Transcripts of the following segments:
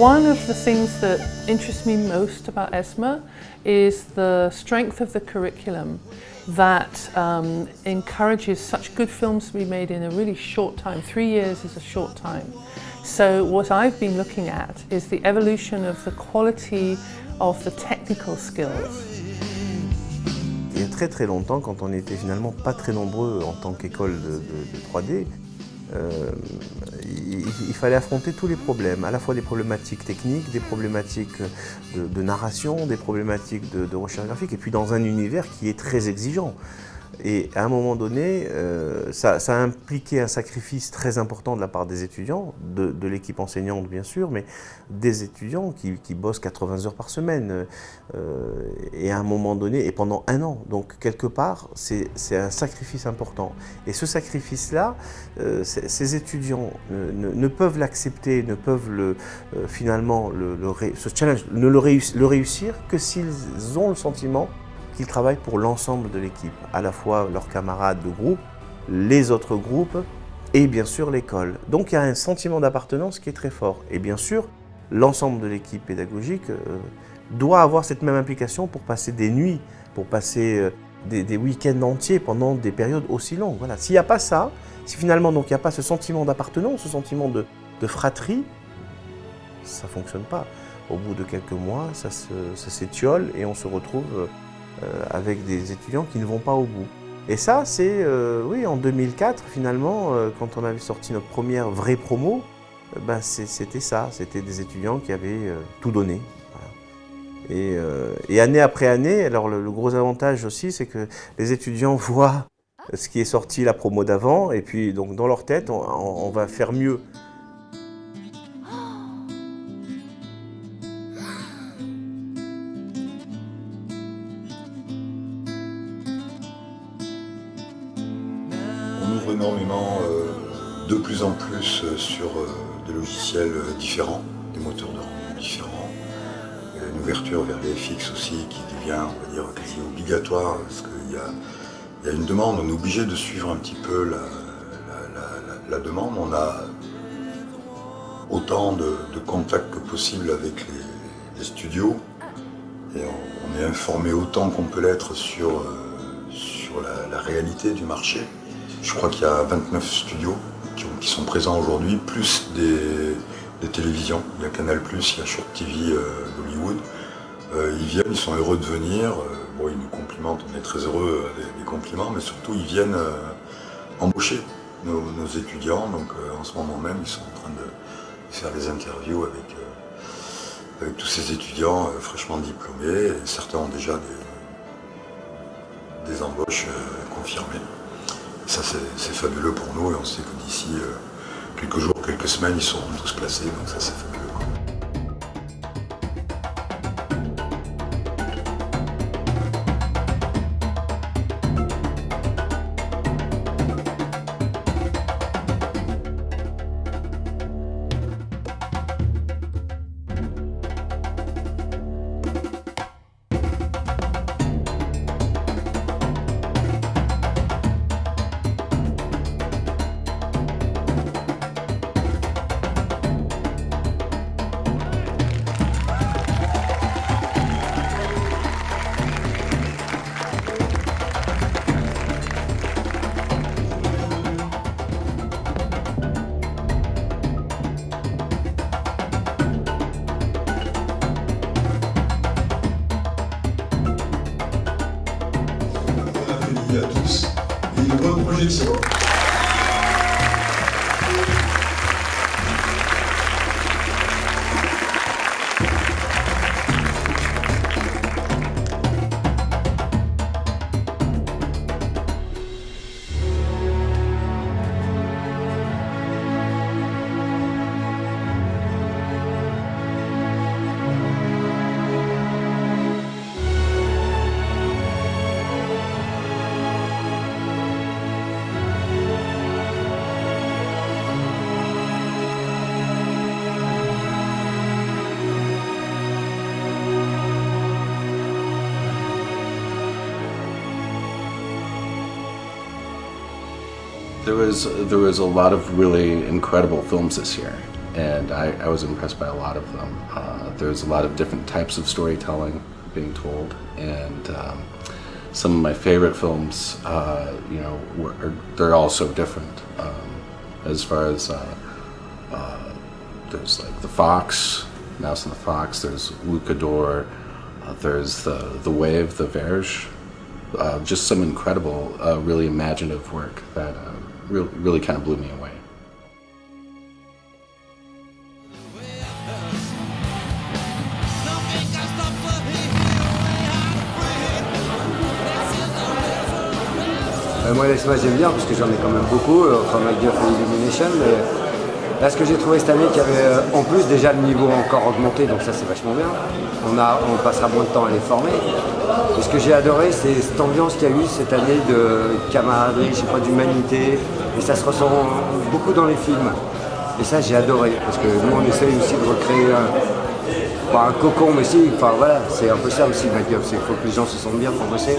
One of the things that interests me most about ESMA is the strength of the curriculum that encourages such good films to be made in a really short time. 3 years is a short time. So what I've been looking at is the evolution of the quality of the technical skills. Il y a très très longtemps, quand on n'était finalement pas très nombreux en tant qu'école de 3D, il fallait affronter tous les problèmes, à la fois des problématiques techniques, des problématiques de narration, des problématiques de recherche graphique, et puis dans un univers qui est très exigeant. Et à un moment donné, ça a impliqué un sacrifice très important de la part des étudiants, de l'équipe enseignante bien sûr, mais des étudiants qui bossent 80 heures par semaine, et à un moment donné, et pendant 1 an. Donc quelque part, c'est un sacrifice important. Et ce sacrifice-là, ces étudiants ne peuvent l'accepter, ne peuvent finalement ce challenge, le réussir que s'ils ont le sentiment qu'ils travaillent pour l'ensemble de l'équipe, à la fois leurs camarades de groupe, les autres groupes et bien sûr l'école. Donc il y a un sentiment d'appartenance qui est très fort. Et bien sûr, l'ensemble de l'équipe pédagogique doit avoir cette même implication pour passer des nuits, pour passer des week-ends entiers pendant des périodes aussi longues. Voilà. S'il n'y a pas ça, si finalement donc, il n'y a pas ce sentiment d'appartenance, ce sentiment de fratrie, ça ne fonctionne pas. Au bout de quelques mois, ça s'étiole et on se retrouve avec des étudiants qui ne vont pas au bout. Et ça, c'est, oui, en 2004, finalement, quand on avait sorti notre première vraie promo, c'était ça, c'était des étudiants qui avaient tout donné. Voilà. Et année après année, alors le gros avantage aussi, c'est que les étudiants voient ce qui est sorti la promo d'avant, et puis donc dans leur tête, on va faire mieux. On ouvre énormément, de plus en plus sur des logiciels différents, des moteurs de rendu différents. Il y a une ouverture vers les FX aussi qui devient, on va dire, quasi obligatoire parce qu'il y a une demande, on est obligé de suivre un petit peu la demande. On a autant de contacts que possible avec les studios et on est informé autant qu'on peut l'être sur la réalité du marché. Je crois qu'il y a 29 studios qui sont présents aujourd'hui, plus des télévisions. Il y a Canal+, il y a Short TV d'Hollywood. Ils viennent, ils sont heureux de venir. Bon, ils nous complimentent, on est très heureux des compliments, mais surtout ils viennent embaucher nos étudiants. Donc en ce moment même, ils sont en train de faire des interviews avec tous ces étudiants fraîchement diplômés. Et certains ont déjà des embauches confirmées. Ça, c'est fabuleux pour nous et on sait que d'ici quelques jours, quelques semaines, ils seront tous placés, donc ça, c'est fabuleux. À tous et une bonne projection. There was a lot of really incredible films this year. and I was impressed by a lot of them. There's a lot of different types of storytelling being told, and some of my favorite films, they're all so different. As far as there's like The Fox, Mouse and the Fox. There's Luca d'Or. There's the Wave, the Verge. Just some incredible, really imaginative work that really kind of blew me away. Moi, l'ESMA, j'aime bien parce que j'en ai quand même beaucoup, enfin MacGuff et Illumination. Mais là, ce que j'ai trouvé cette année, qu'il y avait en plus déjà le niveau encore augmenté, donc ça c'est vachement bien. On passera moins de temps à les former. Et ce que j'ai adoré, c'est cette ambiance qu'il y a eu cette année de camaraderie, je sais pas, d'humanité. Et ça se ressent beaucoup dans les films. Et ça, j'ai adoré parce que nous, on essaye aussi de recréer pas un cocon, mais si, enfin voilà, c'est un peu ça aussi MacGuff, c'est qu'il faut que les gens se sentent bien pour bosser.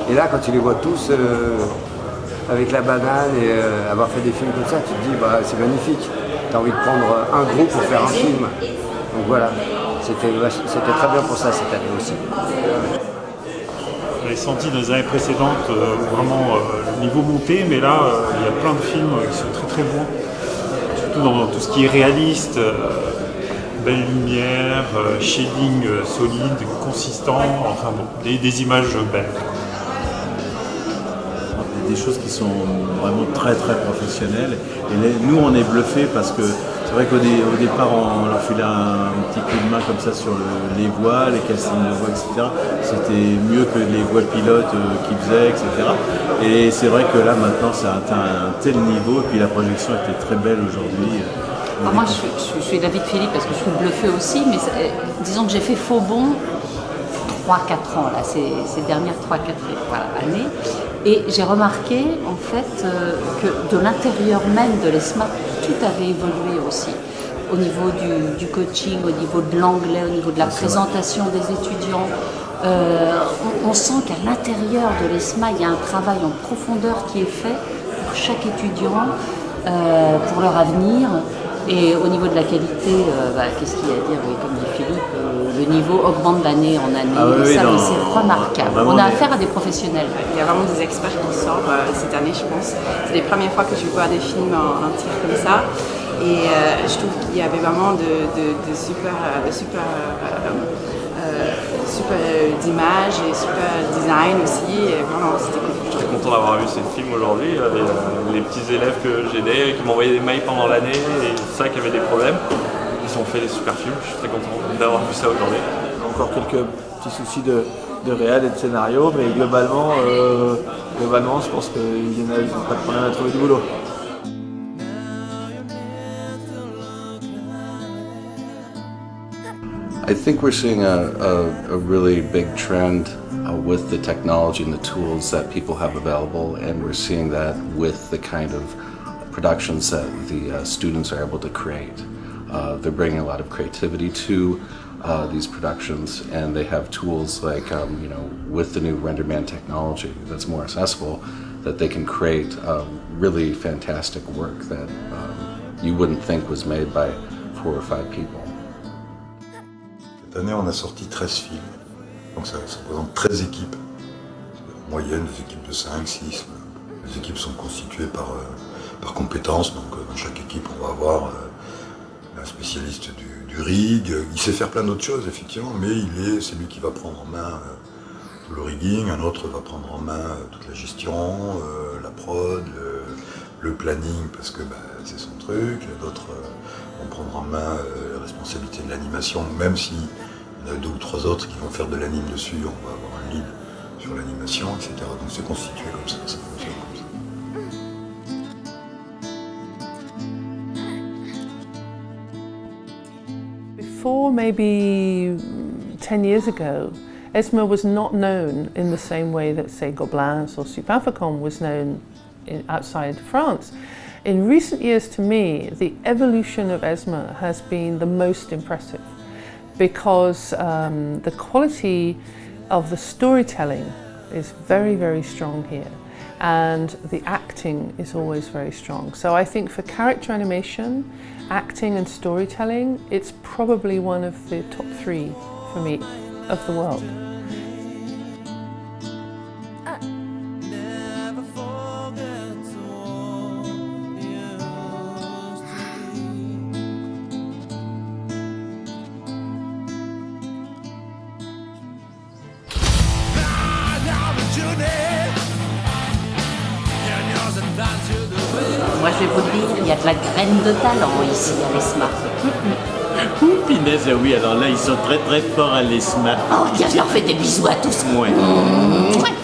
Et là, quand tu les vois tous avec la banane et avoir fait des films comme ça, tu te dis, bah, c'est magnifique. Tu as envie de prendre un groupe pour faire un film. Donc voilà, c'était très bien pour ça cette année aussi. J'avais senti dans les années précédentes vraiment le niveau monter, mais là, il y a plein de films qui sont très très bons. Surtout dans tout ce qui est réaliste. Belle lumière, shading solide, consistant, enfin bon, des images belles. Des choses qui sont vraiment très très professionnelles. Et nous on est bluffés parce que c'est vrai qu'au départ on leur filait un petit coup de main comme ça sur les voix, les castings de voix, etc. C'était mieux que les voix pilotes qu'ils faisaient, etc. Et c'est vrai que là maintenant ça a atteint un tel niveau et puis la projection était très belle aujourd'hui. Alors moi je suis David Philippe parce que je suis bluffée aussi, mais disons que j'ai fait faux bond 3-4 ans, là, ces dernières 3-4 années. Et j'ai remarqué en fait que de l'intérieur même de l'ESMA, tout avait évolué aussi. Au niveau du coaching, au niveau de l'anglais, au niveau de la présentation des étudiants. On sent qu'à l'intérieur de l'ESMA, il y a un travail en profondeur qui est fait pour chaque étudiant, pour leur avenir. Et au niveau de la qualité, qu'est-ce qu'il y a à dire, oui, comme dit Philippe, le niveau augmente d'année en année, et ça, c'est remarquable. On a affaire à des professionnels. Il y a vraiment des experts qui sortent cette année, je pense. C'est les premières fois que je vois des films en tir comme ça. Et je trouve qu'il y avait vraiment de super d'images et super design aussi. Et vraiment, c'était cool. Je suis très content d'avoir vu ces films aujourd'hui. Les petits élèves que j'aidais, qui m'envoyaient des mails pendant l'année et ça, qui avaient des problèmes, ils ont fait des super films. Je suis très content d'avoir vu ça aujourd'hui. Encore quelques petits soucis de réal et de scénario, mais globalement, je pense qu'ils n'ont pas de problème à trouver du boulot. I think we're seeing a really big trend with the technology and the tools that people have available, and we're seeing that with the kind of productions that the students are able to create. They're bringing a lot of creativity to these productions, and they have tools like, with the new RenderMan technology that's more accessible, that they can create really fantastic work that you wouldn't think was made by 4 or 5 people. Cette année, on a sorti 13 films, donc ça représente 13 équipes. En moyenne, des équipes de 5, 6. Les équipes sont constituées par compétences, donc dans chaque équipe, on va avoir un spécialiste du rig. Il sait faire plein d'autres choses, effectivement, mais c'est lui qui va prendre en main tout le rigging, un autre va prendre en main toute la gestion, la prod, le planning, parce que c'est son truc, d'autres vont prendre en main la responsabilité de l'animation, même s'il y en a 2 ou 3 autres qui vont faire de l'anime dessus, on va avoir un lead sur l'animation, etc. Donc c'est constitué comme ça, ça fonctionne comme ça. Before maybe 10 years ago, ESMA was not known in the same way that, say, Gobelins or Superficom was known outside France. In recent years, to me, the evolution of ESMA has been the most impressive because the quality of the storytelling is very, very strong here, and the acting is always very strong. So I think for character animation acting and storytelling, it's probably one of the top 3 for me of the world. Moi, je vais vous le dire, il y a de la graine de talent ici à l'ESMA. Ouh, Pinez, oui, alors là, ils sont très très forts à l'ESMA. Oh, tiens, je leur fais des bisous à tous. Ouais. Mouah.